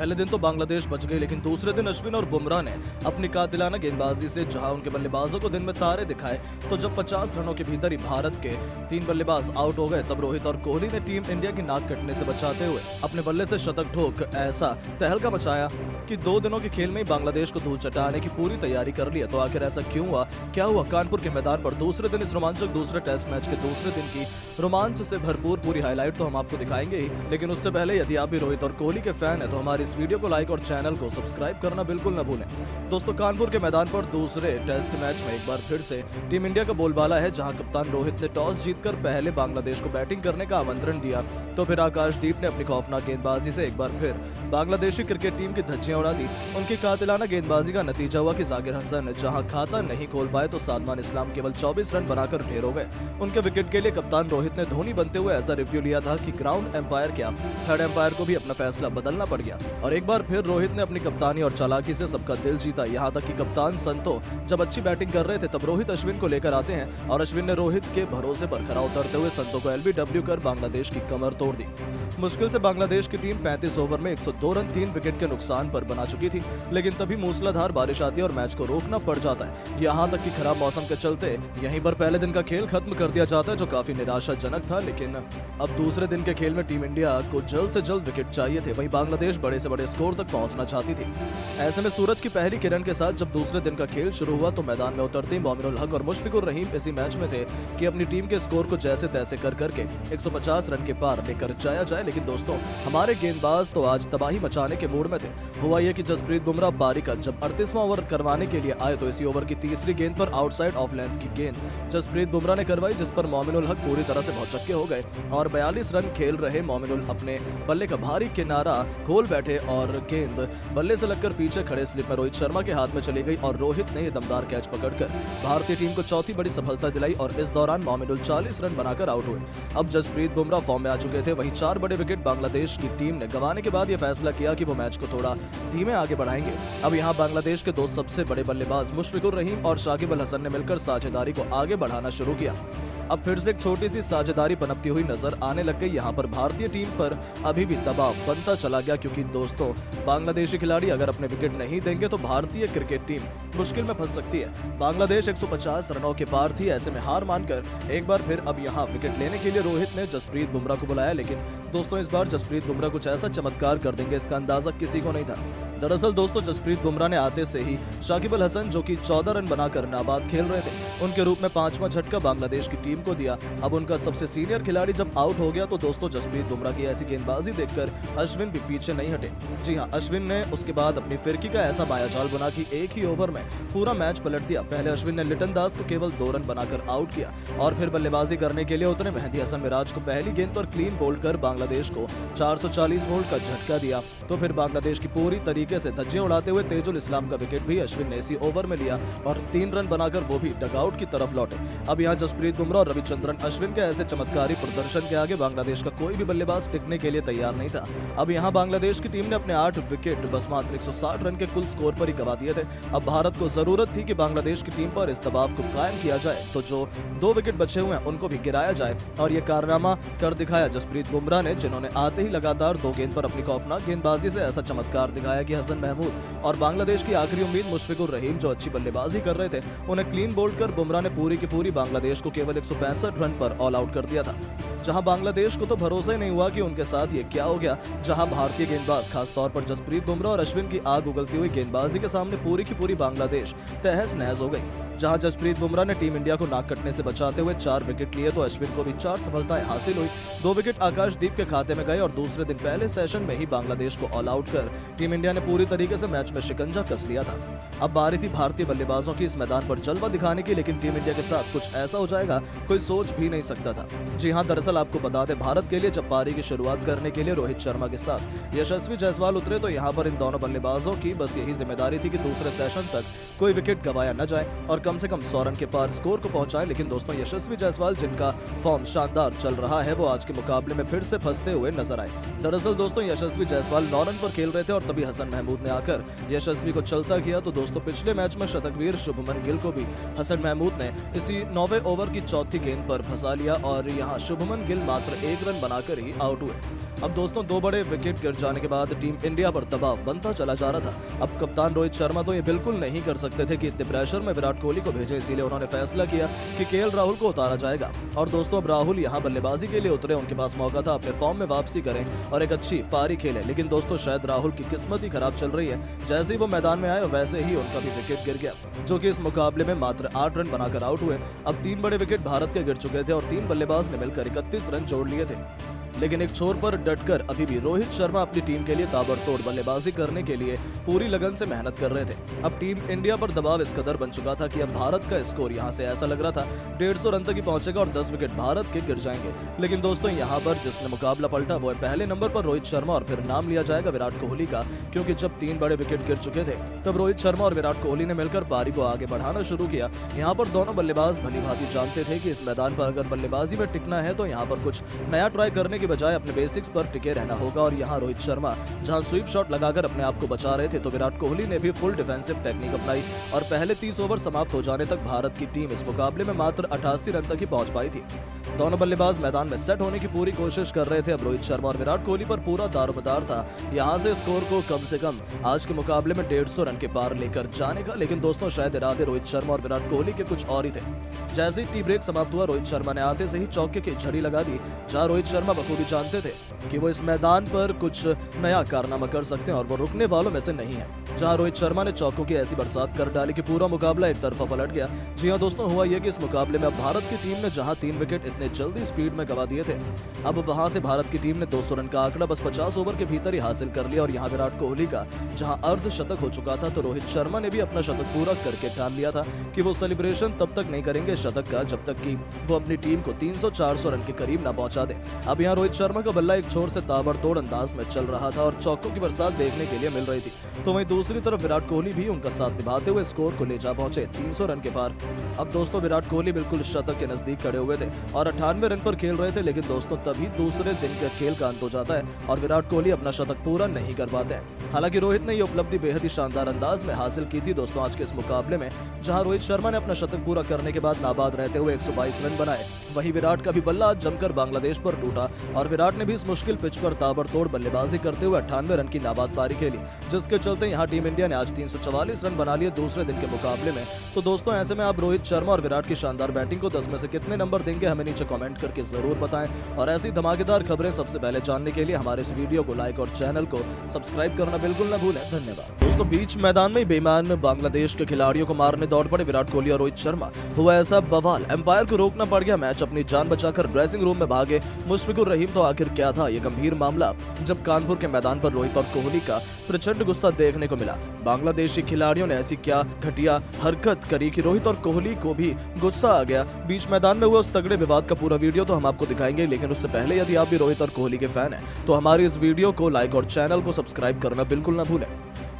पहले दिन तो बांग्लादेश बच गई, लेकिन दूसरे दिन अश्विन और बुमराह ने अपनी कातिलाना गेंदबाजी से जहां उनके बल्लेबाजों को दिन में तारे दिखाए, तो जब 50 रनों के भीतर ही भारत के 3 बल्लेबाज आउट हो गए, तब रोहित और कोहली ने टीम इंडिया की नाक कटने से बचाते हुए अपने बल्ले से शतक ठोक ऐसा तहलका मचाया कि 2 दिनों के खेल में ही बांग्लादेश को धूल चटाने की पूरी तैयारी कर ली है। तो आखिर ऐसा क्यों हुआ, क्या हुआ कानपुर के मैदान पर दूसरे दिन इस रोमांचक दूसरे टेस्ट मैच के दूसरे दिन की रोमांच से भरपूर पूरी हाईलाइट तो हम आपको दिखाएंगे ही, लेकिन उससे पहले यदि आप भी रोहित और कोहली के फैन हैं तो हमारी इस वीडियो को लाइक और चैनल को सब्सक्राइब करना बिल्कुल न भूलें। दोस्तों, कानपुर के मैदान पर दूसरे टेस्ट मैच में एक बार फिर से टीम इंडिया का बोलबाला है, जहां कप्तान रोहित ने टॉस जीतकर पहले बांग्लादेश को बैटिंग करने का आमंत्रण दिया, तो फिर आकाशदीप ने अपनी खौफनाक गेंदबाजी से एक बार फिर बांग्लादेशी क्रिकेट टीम की धज्जियां उड़ा दी। उनकी कातिलाना गेंदबाजी का नतीजा हुआ कि जाकिर हसन जहां खाता नहीं खोल पाए तो सादमान इस्लाम केवल 24 रन बनाकर ढेर हो गए। उनके विकेट के लिए कप्तान रोहित ने धोनी बनते हुए ऐसा रिव्यू लिया था कि ग्राउंड एम्पायर क्या, थर्ड एम्पायर को भी अपना फैसला बदलना पड़ गया। और एक बार फिर रोहित ने अपनी कप्तानी और चालाकी से सबका दिल जीता। यहाँ तक कि कप्तान संतो जब अच्छी बैटिंग कर रहे थे तब रोहित अश्विन को लेकर आते हैं और अश्विन ने रोहित के भरोसे पर खरा उतरते हुए संतो को LBW कर बांग्लादेश की कमर तोड़ दी। मुश्किल से बांग्लादेश की टीम 35 ओवर में 102 रन 3 विकेट के नुकसान पर बना चुकी थी, लेकिन तभी मूसलाधार बारिश आती है और मैच को रोकना पड़ जाता है। यहाँ तक कि खराब मौसम के चलते यहीं पर पहले दिन का खेल खत्म कर दिया जाता है, जो काफी निराशाजनक था। लेकिन अब दूसरे दिन के खेल में टीम इंडिया को जल्द से जल्द विकेट चाहिए थे, वहीं बांग्लादेश बड़े से बड़े स्कोर तक पहुंचना चाहती थी। ऐसे में सूरज की पहली किरण के साथ जब दूसरे दिन का खेल शुरू हुआ तो मैदान में उतरते ही मोमिनुल हक और मुशफिकुर रहीम इसी मैच में थे कि अपनी टीम के स्कोर को जैसे तैसे कर करके 150 रन के पार लेकर जाया जाए। लेकिन दोस्तों, हमारे गेंदबाज तो आज तबाही मचाने के मूड में थे। हुआ यह कि जसप्रीत बुमराह पारी का जब 38वां ओवर करवाने के लिए आए तो इसी ओवर की तीसरी गेंद पर आउटसाइड ऑफ लेंथ की गेंद जसप्रीत बुमराह ने करवाई, जिस पर मोमिनुल हक पूरी तरह से भौचक्के हो गए और 42 रन खेल रहे मोमिनुल अपने बल्ले का भारी किनारा खोल बैठे और गेंद बल्ले से लगकर पीछे खड़े स्लिप में रोहित शर्मा के हाथ में चली गई और रोहित ने दमदार कैच पकड़कर भारतीय टीम को चौथी बड़ी सफलता दिलाई और इस दौरान मोमिनुल 40 रन बनाकर आउट हुए। अब जसप्रीत बुमराह फॉर्म में आ चुके थे, वहीं 4 बड़े विकेट बांग्लादेश की टीम ने गंवाने के बाद यह फैसला किया कि वो मैच को थोड़ा धीमे आगे बढ़ाएंगे। अब यहाँ बांग्लादेश के 2 सबसे बड़े बल्लेबाज मुशफिकुर रहीम और शाकिब अल हसन ने मिलकर साझेदारी को आगे बढ़ाना शुरू किया। अब फिर से एक छोटी सी साझेदारी पनपती हुई नजर आने लग गई। यहाँ पर भारतीय टीम पर अभी भी दबाव बनता चला गया, क्योंकि दोस्तों, बांग्लादेशी खिलाड़ी अगर अपने विकेट नहीं देंगे तो भारतीय क्रिकेट टीम मुश्किल में फंस सकती है। बांग्लादेश 150 रनों के पार थी। ऐसे में हार मानकर एक बार फिर अब यहाँ विकेट लेने के लिए रोहित ने जसप्रीत बुमराह को बुलाया, लेकिन दोस्तों इस बार जसप्रीत बुमराह कुछ ऐसा चमत्कार कर देंगे इसका अंदाजा किसी को नहीं था। दरअसल दोस्तों, जसप्रीत बुमराह ने आते से ही शाकिब अल हसन, जो कि 14 रन बनाकर नाबाद खेल रहे थे, उनके रूप में 5वां झटका बांग्लादेश की टीम को दिया। अब उनका सबसे सीनियर खिलाड़ी जब आउट हो गया तो दोस्तों, जसप्रीत बुमराह की ऐसी गेंदबाजी देखकर अश्विन भी पीछे नहीं हटे। जी हां, अश्विन ने उसके बाद अपनी फिरकी का ऐसा मायाजाल बना कि एक ही ओवर में पूरा मैच पलट दिया। पहले अश्विन ने लिटन दास को केवल 2 रन बनाकर आउट किया और फिर बल्लेबाजी करने के लिए उतरे मेहदी हसन मिराज को पहली गेंद पर क्लीन बोल्ड कर बांग्लादेश को 440 वोल्ट का झटका दिया। तो फिर बांग्लादेश की पूरी तरीके से धज्जियां उड़ाते हुए तेजुल इस्लाम का विकेट भी अश्विन ने इसी ओवर में लिया और 3 रन बनाकर वो भी डगआउट की तरफ लौटे। अब यहाँ जसप्रीत बुमराह और रविचंद्रन अश्विन के ऐसे चमत्कारी प्रदर्शन के आगे बांग्लादेश का कोई भी बल्लेबाज टिकने के लिए तैयार नहीं था। अब यहाँ बांग्लादेश की टीम ने अपने 8 विकेट बस मात्र 160 रन के कुल स्कोर पर ही गंवा दिए थे। अब भारत को जरूरत थी कि बांग्लादेश की टीम पर इस दबाव को कायम किया जाए, तो जो 2 विकेट बचे हुए हैं उनको भी गिराया जाए और ये कारनामा कर दिखाया जसप्रीत बुमराह ने, जिन्होंने आते ही लगातार 2 गेंद पर अपनी खौफनाक गेंदबाजी से ऐसा चमत्कार दिखाया कि हसन महमूद और बांग्लादेश की आखिरी उम्मीद मुशफिकुर रहीम, जो अच्छी बल्लेबाजी कर रहे थे, उन्हें क्लीन बोल्ड कर बुमराह ने पूरी की पूरी बांग्लादेश को केवल 165 रन पर ऑल आउट कर दिया था। जहां बांग्लादेश को तो भरोसा ही नहीं हुआ कि उनके साथ ये क्या हो गया, जहां भारतीय गेंदबाज खास तौर पर जसप्रीत बुमराह और अश्विन की आग उगलती हुई गेंदबाजी के सामने पूरी की पूरी बांग्लादेश तहस नहस हो गई। जहां जसप्रीत बुमराह ने टीम इंडिया को नाक कटने से बचाते हुए 4 विकेट लिए तो अश्विन को भी 4 सफलताएं हासिल हुई। 2 विकेट आकाशदीप के खाते में गए और दूसरे दिन पहले सेशन में ही बांग्लादेश को ऑल आउट कर टीम इंडिया ने पूरी तरीके से मैच में शिकंजा कस लिया था। अब बारी थी भारतीय बल्लेबाजों की इस मैदान पर जलवा दिखाने की, लेकिन टीम इंडिया के साथ कुछ ऐसा हो जाएगा कोई सोच भी नहीं सकता था। जी हां, दरअसल आपको बता दें, भारत के लिए जब पारी की शुरुआत करने के लिए रोहित शर्मा के साथ यशस्वी जायसवाल उतरे तो यहाँ पर इन दोनों बल्लेबाजों की बस यही जिम्मेदारी थी कि दूसरे सेशन तक कोई विकेट गंवाया न जाए और कम से कम 100 रन के पार स्कोर को पहुंचाए, लेकिन दोस्तों यशस्वी जायसवाल जिनका फॉर्म शानदार चल रहा है वो आज के मुकाबले में फिर से फंसते हुए नजर आए। दरअसल दोस्तों यशस्वी जायसवाल 9 रन पर खेल रहे थे और तभी हसन महमूद ने आकर यशस्वी को चलता किया। तो दोस्तों पिछले मैच में शतकवीर शुभमन गिल को भी हसन महमूद ने इसी 9वें ओवर की चौथी गेंद पर फंसा लिया और यहाँ शुभमन गिल मात्र 1 रन बनाकर ही आउट हुए। अब दोस्तों 2 बड़े विकेट गिर जाने के बाद टीम इंडिया पर दबाव बनता चला जा रहा था। अब कप्तान रोहित शर्मा तो ये बिल्कुल नहीं कर सकते थे कि इतने प्रेशर में विराट कोहली को भेजे, इसीलिए उन्होंने फैसला किया कि केएल राहुल को उतारा जाएगा। और दोस्तों अब राहुल यहाँ बल्लेबाजी के लिए उतरे, उनके पास मौका था अपने फॉर्म में वापसी करें और एक अच्छी पारी खेलें, लेकिन दोस्तों शायद राहुल की किस्मत ही खराब चल रही है। जैसे ही वो मैदान में आए वैसे ही उनका भी विकेट गिर गया, जो कि इस मुकाबले में मात्र 8 रन बनाकर आउट हुए। अब 3 बड़े विकेट भारत के गिर चुके थे और 3 बल्लेबाज ने मिलकर 31 रन जोड़ लिए थे, लेकिन एक छोर पर डटकर अभी भी रोहित शर्मा अपनी टीम के लिए ताबड़तोड़ बल्लेबाजी करने के लिए पूरी लगन से मेहनत कर रहे थे। अब टीम इंडिया पर दबाव इस कदर बन चुका था कि अब भारत का स्कोर यहां से ऐसा लग रहा था 150 रन तक ही पहुंचेगा और 10 विकेट भारत के गिर जाएंगे। लेकिन दोस्तों यहां पर जिसने मुकाबला पलटा वो है पहले नंबर पर रोहित शर्मा और फिर नाम लिया जाएगा विराट कोहली का, क्योंकि जब 3 बड़े विकेट गिर चुके थे तब रोहित शर्मा और विराट कोहली ने मिलकर पारी को आगे बढ़ाना शुरू किया। यहाँ पर दोनों बल्लेबाज भली भांति जानते थे कि इस मैदान पर अगर बल्लेबाजी में टिकना है तो यहाँ पर कुछ नया ट्राई करने की बजाय अपने बेसिक्स पर टिके रहना होगा। और यहाँ रोहित शर्मा जहां स्वीप शॉट लगाकर अपने आप को बचा रहे थे तो विराट कोहली ने भी फुल डिफेंसिव टेक्निक अपनाई और पहले 30 ओवर समाप्त हो जाने तक भारत की टीम इस मुकाबले में मात्र 88 रन तक ही पहुंच पाई थी। दोनों बल्लेबाज मैदान में सेट होने की पूरी कोशिश कर रहे थे। अब रोहित शर्मा और विराट कोहली पर पूरा दारोमदार था यहाँ से स्कोर को कम से कम आज के मुकाबले में 150 रन के पार लेकर जाने का, लेकिन दोस्तों शायद इरादे रोहित शर्मा और विराट कोहली के कुछ और ही थे। जैसे ही टी ब्रेक समाप्त हुआ रोहित शर्मा ने आते से ही चौके की झड़ी लगा दी, जहां रोहित शर्मा बखूबी जानते थे कि वो इस मैदान पर कुछ नया कारनामा कर सकते हैं और वो रुकने वालों में से नहीं है। जहां रोहित शर्मा ने चौकों की ऐसी बरसात कर डाली कि पूरा मुकाबला एक तरफा पलट गया। जी हां दोस्तों, हुआ यह कि इस मुकाबले में अब भारत की टीम ने जहां 3 विकेट इतने जल्दी स्पीड में गवा दिए थे, अब वहां से भारत की टीम ने 200 रन का आंकड़ा बस 50 ओवर के भीतर ही हासिल कर लिया। और यहाँ विराट कोहली का जहां अर्धशतक हो चुका था तो रोहित शर्मा ने भी अपना शतक पूरा करके ठान लिया था कि वो सेलिब्रेशन तब तक नहीं करेंगे शतक का जब तक कि वो अपनी टीम को 300-400 रन के करीब ना पहुंचा दे। अब यहाँ रोहित शर्मा का बल्ला एक छोर से ताबड़तोड़ अंदाज में चल रहा था और चौकों की बरसात देखने के लिए मिल रही थी, तो वहीं दूसरी तरफ विराट कोहली भी उनका साथ निभाते हुए स्कोर को ले जा पहुंचे 300 रन के पार। अब दोस्तों विराट कोहली बिल्कुल शतक के नजदीक खड़े हुए थे और 98 रन पर खेल रहे थे, लेकिन दोस्तों तभी दूसरे दिन के खेल का अंत हो जाता है और विराट कोहली अपना शतक पूरा नहीं कर पाते हैं। हालांकि रोहित ने यह उपलब्धि बेहद ही शानदार अंदाज में हासिल की थी दोस्तों आज के इस मुकाबले में, जहां रोहित शर्मा ने अपना शतक पूरा करने के बाद नाबाद रहते हुए 122 रन बनाए। वहीं विराट का भी बल्ला आज जमकर बांग्लादेश पर टूटा और विराट ने भी इस मुश्किल पिच पर ताबड़तोड़ बल्लेबाजी करते हुए 98 रन की नाबाद पारी खेली, जिसके चलते यहाँ टीम इंडिया ने आज 344 रन बना लिए दूसरे दिन के मुकाबले में। तो दोस्तों ऐसे में आप रोहित शर्मा और विराट की शानदार बैटिंग को 10 में से कितने नंबर देंगे हमें नीचे कमेंट करके जरूर बताएं। और ऐसी धमाकेदार खबरें सबसे पहले जानने के लिए हमारे इस वीडियो को लाइक और चैनल को सब्सक्राइब करना बिल्कुल न भूलें। धन्यवाद। दोस्तों बीच मैदान में बेईमान बांग्लादेश के खिलाड़ियों को मारने दौड़ पड़े विराट कोहली और रोहित शर्मा। हुआ ऐसा बवाल, एम्पायर को रोकना पड़ गया मैच, अपनी जान बचाकर ड्रेसिंग रूम में भागे मुशफिकुर रहीम। तो आखिर क्या था ये गंभीर मामला जब कानपुर के मैदान पर रोहित और कोहली का प्रचंड गुस्सा देखने को मिला। बांग्लादेशी खिलाड़ियों ने ऐसी क्या घटिया हरकत करी कि रोहित और कोहली को भी गुस्सा आ गया। बीच मैदान में हुए उस तगड़े विवाद का पूरा वीडियो तो हम आपको दिखाएंगे, लेकिन उससे पहले यदि आप भी रोहित और कोहली के फैन हैं तो हमारी इस वीडियो को लाइक और चैनल को सब्सक्राइब करना बिल्कुल न भूलें।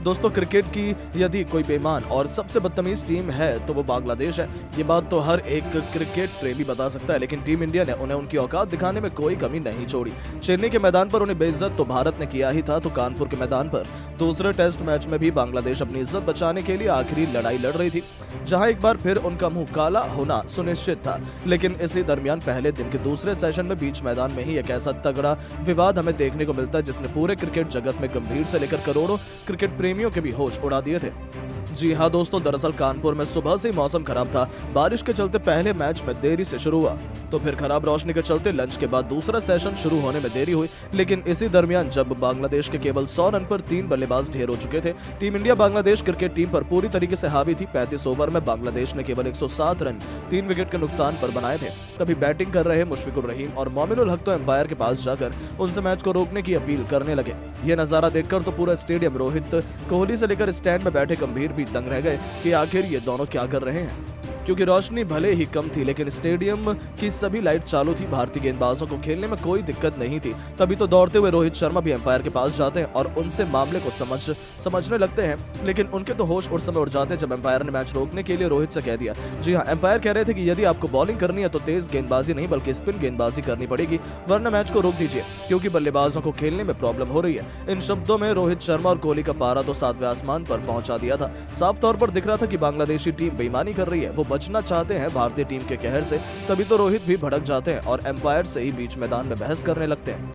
दोस्तों क्रिकेट की यदि कोई बेईमान और सबसे बदतमीज टीम है तो वो बांग्लादेश है। ये बात तो हर एक क्रिकेट प्रेमी बता सकता है, लेकिन टीम इंडिया ने उन्हें उनकी औकात दिखाने में कोई कमी नहीं छोड़ी। चेन्नई के मैदान पर उन्हें बेइज्जत तो भारत ने किया ही था, तो कानपुर के मैदान पर दूसरे टेस्ट मैच में भी बांग्लादेश अपनी इज्जत बचाने के लिए आखिरी लड़ाई लड़ रही थी, जहां एक बार फिर उनका मुंह काला होना सुनिश्चित था। लेकिन इसी दरमियान पहले दिन के दूसरे सेशन में बीच मैदान में ही एक ऐसा तगड़ा विवाद हमें देखने को मिलता है जिसने पूरे क्रिकेट जगत में गंभीर से लेकर करोड़ों क्रिकेट प्रेमियों के भी होश उड़ा दिए थे। जी हाँ दोस्तों, दरअसल कानपुर में सुबह से ही मौसम खराब था। बारिश के चलते पहले मैच में देरी से शुरू हुआ, तो फिर खराब रोशनी के चलते लंच के बाद दूसरा सेशन शुरू होने में देरी हुई। लेकिन इसी दरमियान जब बांग्लादेश के केवल 100 रन पर 3 बल्लेबाज ढेर हो चुके थे, team India Bangladesh cricket team पर पूरी तरीके से हावी थी। 35 ओवर में बांग्लादेश ने केवल 107 रन 3 विकेट के नुकसान पर बनाए थे। तभी बैटिंग कर रहे मुशफिकुर रहीम और मोमिनुल हक तो एम्पायर के पास जाकर उनसे मैच को रोकने की अपील करने लगे। ये नजारा देखकर तो पूरा स्टेडियम रोहित कोहली से लेकर स्टैंड में बैठे गंभीर भी दंग रह गए कि आखिर ये दोनों क्या कर रहे हैं। क्योंकि रोशनी भले ही कम थी लेकिन स्टेडियम की सभी लाइट चालू थी। भारतीय गेंदबाजों को खेलने में कोई दिक्कत नहीं थी। तभी तो दौड़ते हुए रोहित शर्मा भी अंपायर के पास जाते हैं और उनसे मामले को समझने लगते हैं, लेकिन उनके तो होश उस समय उड़ जाते हैं जब अंपायर ने मैच रोकने के लिए रोहित से कह दिया। जी हाँ, अंपायर कह रहे थे कि यदि आपको बॉलिंग करनी है तो तेज गेंदबाजी नहीं बल्कि स्पिन गेंदबाजी करनी पड़ेगी, वरना मैच को रोक दीजिए क्योंकि बल्लेबाजों को खेलने में प्रॉब्लम हो रही है। इन शब्दों में रोहित शर्मा और कोहली का पारा तो 7वें आसमान पर पहुंचा दिया था। साफ तौर पर दिख रहा था कि बांग्लादेशी टीम बेईमानी कर रही है, वो बचना चाहते हैं भारतीय टीम के कहर से। तभी तो रोहित भी भड़क जाते हैं और एम्पायर से ही बीच मैदान में बहस करने लगते हैं।